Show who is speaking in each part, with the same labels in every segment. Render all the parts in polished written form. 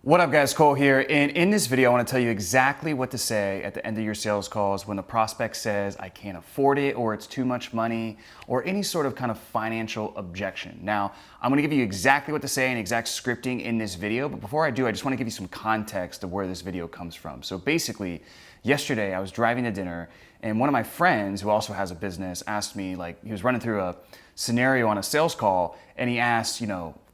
Speaker 1: What up guys, Cole here, and in this video I want to tell you exactly what to say at the end of your sales calls when the prospect says I can't afford it, or it's too much money, or any sort of kind of financial objection. Now, I'm going to give you exactly what to say and exact scripting in this video, but before I do, I just want to give you some context of where this video comes from. So basically, yesterday I was driving to dinner and one of my friends who also has a business asked me, like, he was running through a scenario on a sales call and he asked,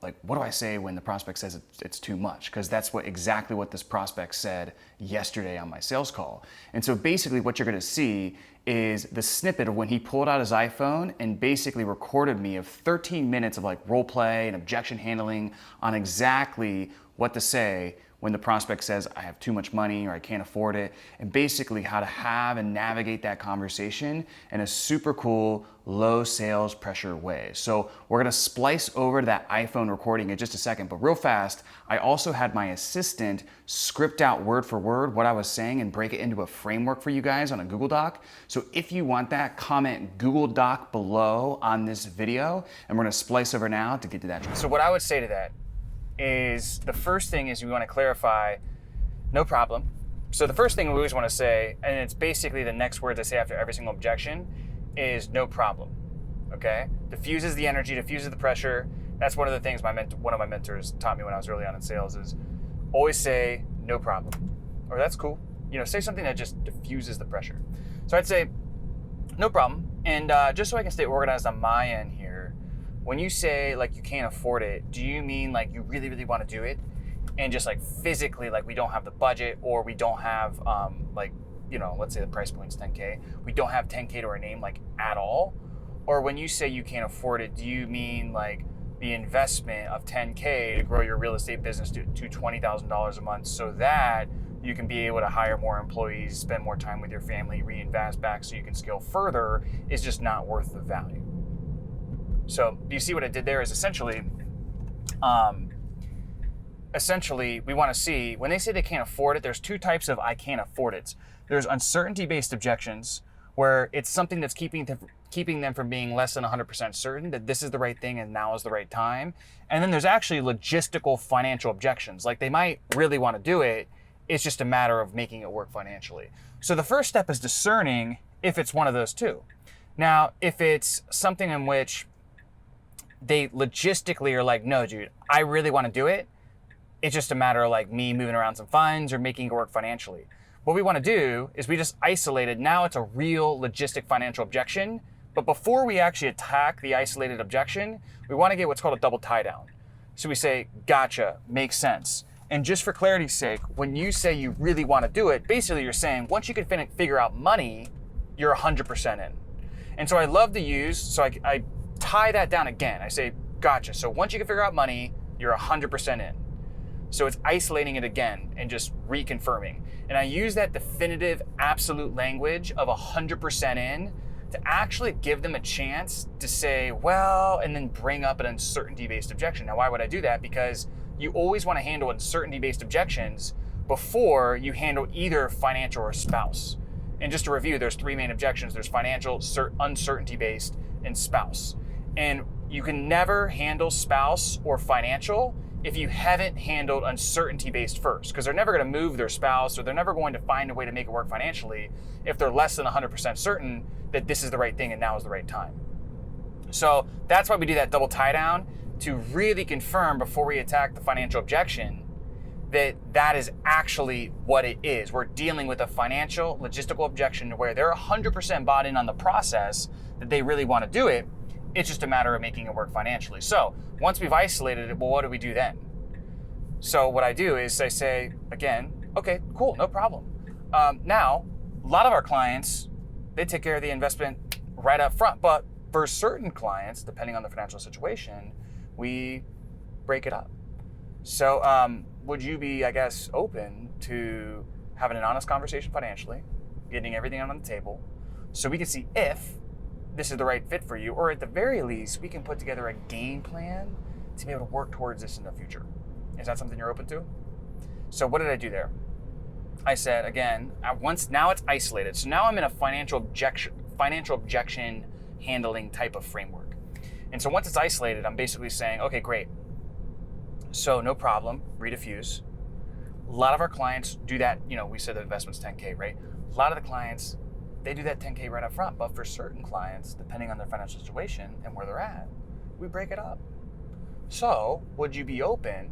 Speaker 1: like, what do I say when the prospect says it's too much? Because that's exactly what this prospect said yesterday on my sales call. And so basically what you're gonna see is the snippet of when he pulled out his iPhone and basically recorded me of 13 minutes of like role play and objection handling on exactly what to say when the prospect says I have too much money or I can't afford it, and basically how to have and navigate that conversation in a super cool, low sales pressure way. So we're gonna splice over to that iPhone recording in just a second, but real fast, I also had my assistant script out word for word what I was saying and break it into a framework for you guys on a Google Doc. So if you want that, comment Google Doc below on this video, and we're gonna splice over now to get to that. So what I would say to that is, the first thing is we want to clarify, no problem. So the first thing we always want to say, and it's basically the next words I say after every single objection, is no problem, okay? Diffuses the energy, diffuses the pressure. That's one of the things one of my mentors taught me when I was early on in sales, is always say no problem, or that's cool. Say something that just diffuses the pressure. So I'd say no problem, and just so I can stay organized on my end here, when you say like you can't afford it, do you mean like you really, really want to do it and just like physically, like we don't have the budget, or we don't have let's say the price point's 10K, we don't have 10K to our name like at all? Or when you say you can't afford it, do you mean like the investment of 10K to grow your real estate business to $20,000 a month so that you can be able to hire more employees, spend more time with your family, reinvest back so you can scale further, is just not worth the value? So do you see what I did there? Is essentially we want to see, when they say they can't afford it, there's two types of I can't afford it. There's uncertainty-based objections, where it's something that's keeping them from being less than 100% certain that this is the right thing and now is the right time. And then there's actually logistical financial objections. Like they might really want to do it, it's just a matter of making it work financially. So the first step is discerning if it's one of those two. Now, if it's something in which they logistically are like, no, dude, I really want to do it, it's just a matter of like me moving around some funds or making it work financially. What we want to do is we just isolated, now it's a real logistic financial objection, but before we actually attack the isolated objection, we want to get what's called a double tie down. So we say, gotcha, makes sense. And just for clarity's sake, when you say you really want to do it, basically you're saying once you can figure out money, you're 100% in. And so I love to use, so I tie that down again. I say, gotcha. So once you can figure out money, you're 100% in. So it's isolating it again and just reconfirming. And I use that definitive, absolute language of 100% in to actually give them a chance to say, well, and then bring up an uncertainty-based objection. Now, why would I do that? Because you always want to handle uncertainty-based objections before you handle either financial or spouse. And just to review, there's three main objections. There's financial, uncertainty-based, and spouse. And you can never handle spouse or financial if you haven't handled uncertainty-based first, because they're never going to move their spouse, or they're never going to find a way to make it work financially if they're less than 100% certain that this is the right thing and now is the right time. So that's why we do that double tie down, to really confirm before we attack the financial objection that that is actually what it is. We're dealing with a financial logistical objection where they're 100% bought in on the process, that they really want to do it. It's just a matter of making it work financially. So once we've isolated it, well, what do we do then? So what I do is I say, again, okay, cool, no problem. Now, a lot of our clients, they take care of the investment right up front. But for certain clients, depending on the financial situation, we break it up. So would you be, I guess, open to having an honest conversation financially, getting everything on the table, so we can see if this is the right fit for you, or at the very least, we can put together a game plan to be able to work towards this in the future. Is that something you're open to? So what did I do there? I said, again, now it's isolated. So now I'm in a financial objection handling type of framework. And so once it's isolated, I'm basically saying, okay, great. So no problem, rediffuse. A lot of our clients do that. We said the investment's 10K, right? A lot of the clients, they do that 10K right up front. But for certain clients, depending on their financial situation and where they're at, we break it up. So would you be open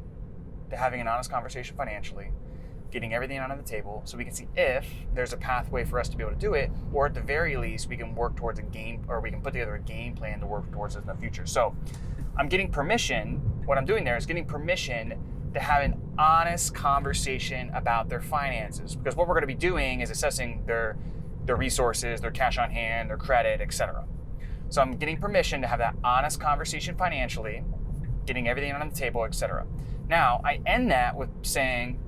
Speaker 1: to having an honest conversation financially, getting everything on the table so we can see if there's a pathway for us to be able to do it, or at the very least, we can work towards we can put together a game plan to work towards it in the future. So I'm getting permission. What I'm doing there is getting permission to have an honest conversation about their finances, because what we're going to be doing is assessing their resources, their cash on hand, their credit, etc. So I'm getting permission to have that honest conversation financially, getting everything on the table, etc. Now, I end that with saying,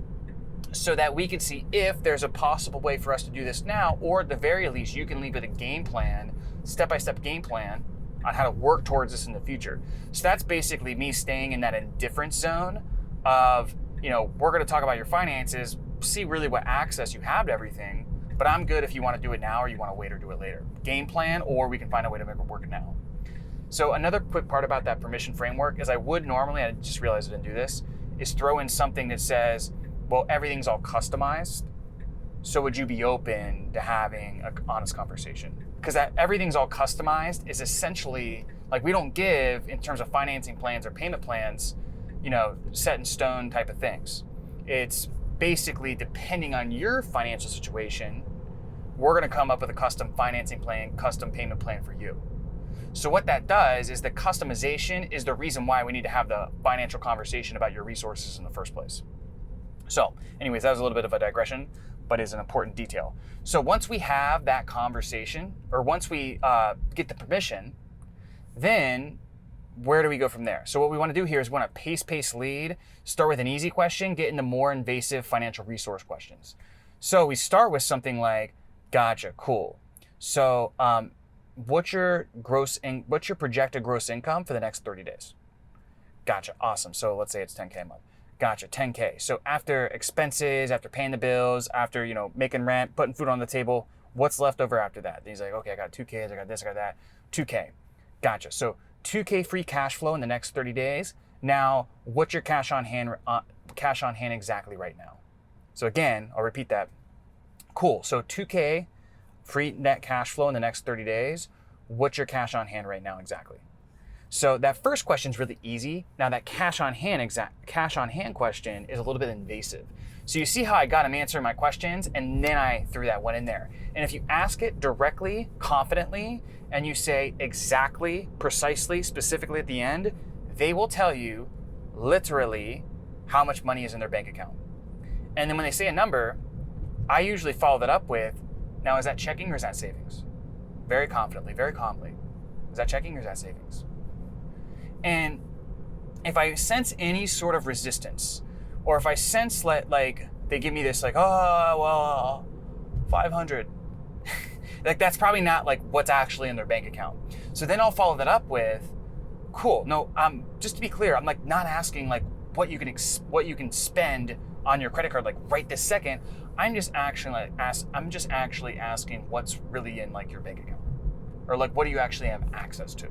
Speaker 1: so that we can see if there's a possible way for us to do this now, or at the very least, you can leave with a game plan, step-by-step game plan on how to work towards this in the future. So that's basically me staying in that indifference zone of, we're going to talk about your finances, see really what access you have to everything, but I'm good if you want to do it now or you want to wait or do it later. Game plan, or we can find a way to make it work now. So another quick part about that permission framework is I would normally, I just realized I didn't do this, is throw in something that says, well, everything's all customized. So would you be open to having an honest conversation? Because that everything's all customized is essentially, like, we don't give, in terms of financing plans or payment plans, set in stone type of things. It's basically depending on your financial situation, we're going to come up with a custom financing plan, custom payment plan for you. So what that does is the customization is the reason why we need to have the financial conversation about your resources in the first place. So anyways, that was a little bit of a digression, but is an important detail. So once we have that conversation, or once we get the permission, then where do we go from there? So what we want to do here is we want to pace lead, start with an easy question, get into more invasive financial resource questions. So we start with something like, gotcha, cool. So what's your projected gross income for the next 30 days? Gotcha, awesome. So let's say it's 10K a month. Gotcha, 10K. So after expenses, after paying the bills, after, making rent, putting food on the table, what's left over after that? And he's like, okay, I got 2 kids, I got this, I got that, 2K. Gotcha. So 2K free cash flow in the next 30 days. Now, what's your cash on hand exactly right now? So again, I'll repeat that. Cool. So 2K free net cash flow in the next 30 days. What's your cash on hand right now exactly? So that first question is really easy. Now that cash on hand question is a little bit invasive. So you see how I got him answering my questions, and then I threw that one in there. And if you ask it directly, confidently, and you say exactly, precisely, specifically at the end, they will tell you literally how much money is in their bank account. And then when they say a number, I usually follow that up with, now is that checking or is that savings? Very confidently, very calmly. Is that checking or is that savings? And if I sense any sort of resistance, or if I sense like they give me this like, oh, well, 500, like that's probably not like what's actually in their bank account. So then I'll follow that up with, cool. No, just to be clear, I'm like not asking like what you can spend on your credit card like right this second. I'm just actually asking what's really in like your bank account, or like what do you actually have access to?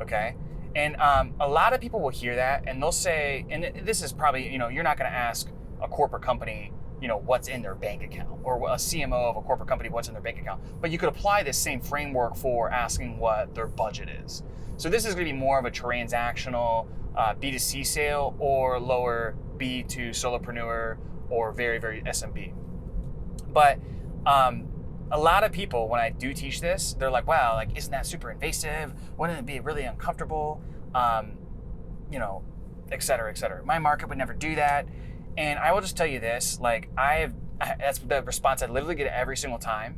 Speaker 1: Okay. And a lot of people will hear that and they'll say, and this is probably, you're not going to ask a corporate company, what's in their bank account, or a CMO of a corporate company, what's in their bank account. But you could apply this same framework for asking what their budget is. So this is going to be more of a transactional B2C sale, or lower B2 solopreneur, or very, very SMB. But a lot of people, when I do teach this, they're like, wow, like, isn't that super invasive? Wouldn't it be really uncomfortable? Et cetera, et cetera. My market would never do that. And I will just tell you this, like that's the response I literally get every single time.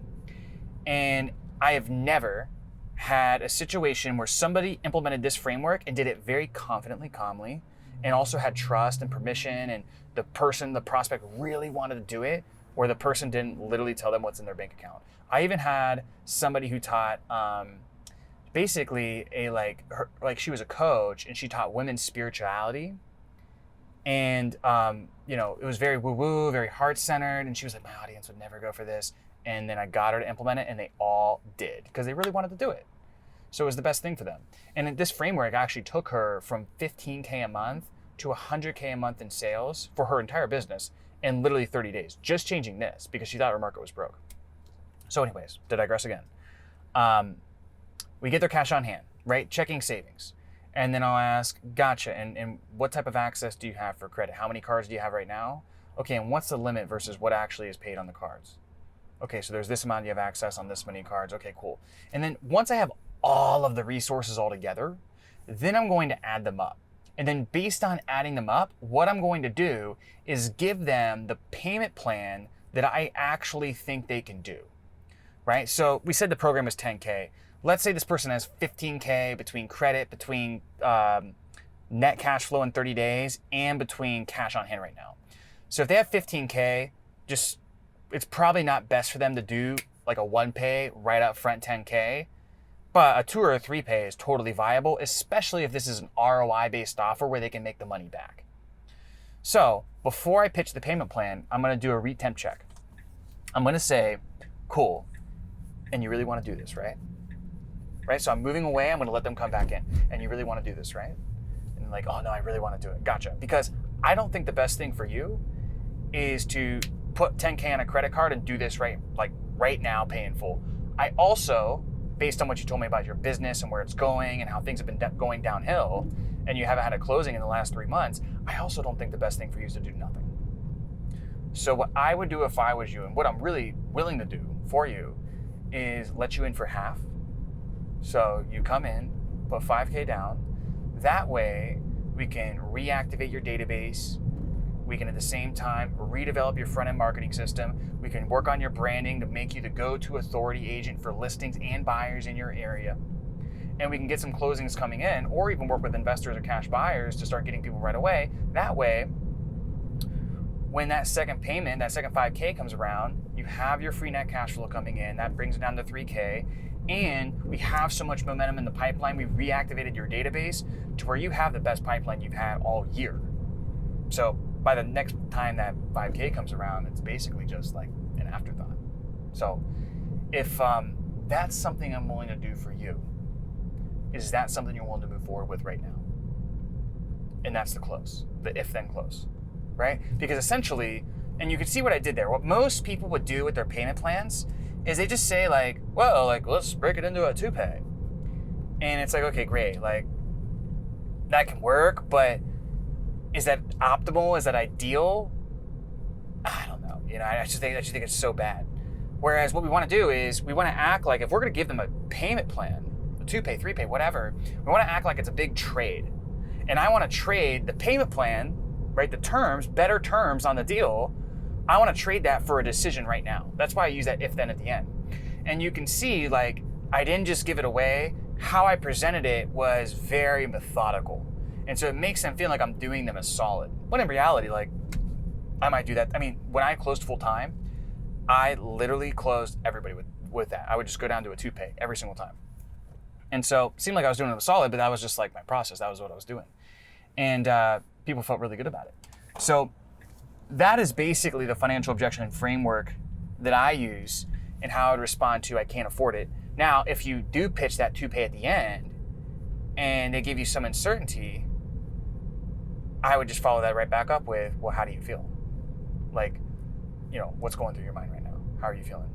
Speaker 1: And I have never had a situation where somebody implemented this framework and did it very confidently, calmly, and also had trust and permission, and the prospect really wanted to do it, or the person didn't literally tell them what's in their bank account. I even had somebody who taught basically she was a coach and she taught women's spirituality. And it was very woo-woo, very heart-centered, and she was like, my audience would never go for this. And then I got her to implement it, and they all did, because they really wanted to do it. So it was the best thing for them. And this framework actually took her from 15K a month to 100K a month in sales for her entire business in literally 30 days, just changing this because she thought her market was broke. So anyways, to digress again, we get their cash on hand, right? Checking savings. And then I'll ask, gotcha, and what type of access do you have for credit? How many cards do you have right now? Okay, and what's the limit versus what actually is paid on the cards? Okay, so there's this amount you have access on this many cards. Okay, cool. And then once I have all of the resources all together, then I'm going to add them up. And then based on adding them up, what I'm going to do is give them the payment plan that I actually think they can do, right? So we said the program is 10K. Let's say this person has 15K between credit, between net cash flow in 30 days, and between cash on hand right now. So if they have 15K, it's probably not best for them to do like a one pay right up front 10K, but a 2 or a 3 pay is totally viable, especially if this is an ROI based offer where they can make the money back. So before I pitch the payment plan, I'm going to do a retemp check. I'm going to say, cool, and you really want to do this, right? Right? So I'm moving away, I'm going to let them come back in, and you really want to do this, right? And like, oh no, I really want to do it. Gotcha. Because I don't think the best thing for you is to put 10K on a credit card and do this right now, pay in full. I also, based on what you told me about your business and where it's going and how things have been going downhill, and you haven't had a closing in the last 3 months, I also don't think the best thing for you is to do nothing. So what I would do if I was you, and what I'm really willing to do for you, is let you in for half. So you come in, put 5K down. That way we can reactivate your database. We can at the same time redevelop your front-end marketing system. We can work on your branding to make you the go-to authority agent for listings and buyers in your area. And we can get some closings coming in, or even work with investors or cash buyers to start getting people right away. That way, when that second payment, that second 5K comes around, you have your free net cash flow coming in. That brings it down to 3K. And we have so much momentum in the pipeline, we reactivated your database to where you have the best pipeline you've had all year. So by the next time that 5K comes around, it's basically just like an afterthought. So if that's something I'm willing to do for you, is that something you're willing to move forward with right now? And that's the close, the if-then close, right? Because essentially, and you can see what I did there, what most people would do with their payment plans is they just say like, well, like, let's break it into a 2-pay. And it's like, okay, great. Like, that can work, but is that optimal? Is that ideal? I don't know. You know, I just think it's so bad. Whereas what we want to do is we want to act like if we're going to give them a payment plan, a 2-pay, 3-pay, whatever, we want to act like it's a big trade. And I want to trade the payment plan, right? The terms, better terms on the deal. I want to trade that for a decision right now. That's why I use that if then at the end. And you can see, like, I didn't just give it away. How I presented it was very methodical. And so it makes them feel like I'm doing them a solid. When in reality, like, I might do that. I mean, when I closed full time, I literally closed everybody with that. I would just go down to a 2-pay every single time. And so it seemed like I was doing them a solid, but that was just like my process. That was what I was doing. And people felt really good about it. So that is basically the financial objection framework that I use and how I would respond to I can't afford it. Now, if you do pitch that 2-pay at the end and they give you some uncertainty, I would just follow that right back up with, well, how do you feel? Like, you know, what's going through your mind right now? How are you feeling?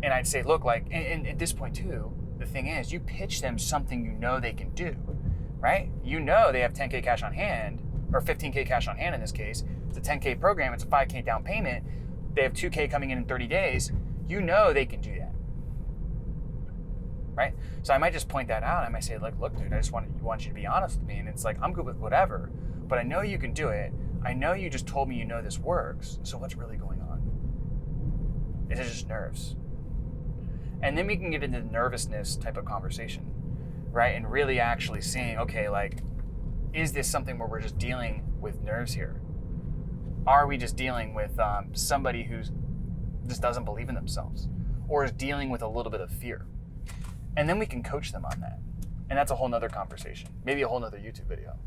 Speaker 1: And I'd say, look, like, and at this point too, the thing is, you pitch them something you know they can do, right? You know they have 10K cash on hand, or 15K cash on hand in this case. It's a 10K program, it's a 5K down payment. They have 2K coming in 30 days. You know they can do that, right? So I might just point that out. I might say, like, look, dude, I just want you to be honest with me. And it's like, I'm good with whatever, but I know you can do it. I know you just told me you know this works. So what's really going on? Is it just nerves? And then we can get into the nervousness type of conversation, right? And really actually seeing, okay, like, is this something where we're just dealing with nerves here? Are we just dealing with somebody who just doesn't believe in themselves or is dealing with a little bit of fear? And then we can coach them on that. And that's a whole nother conversation, maybe a whole nother YouTube video.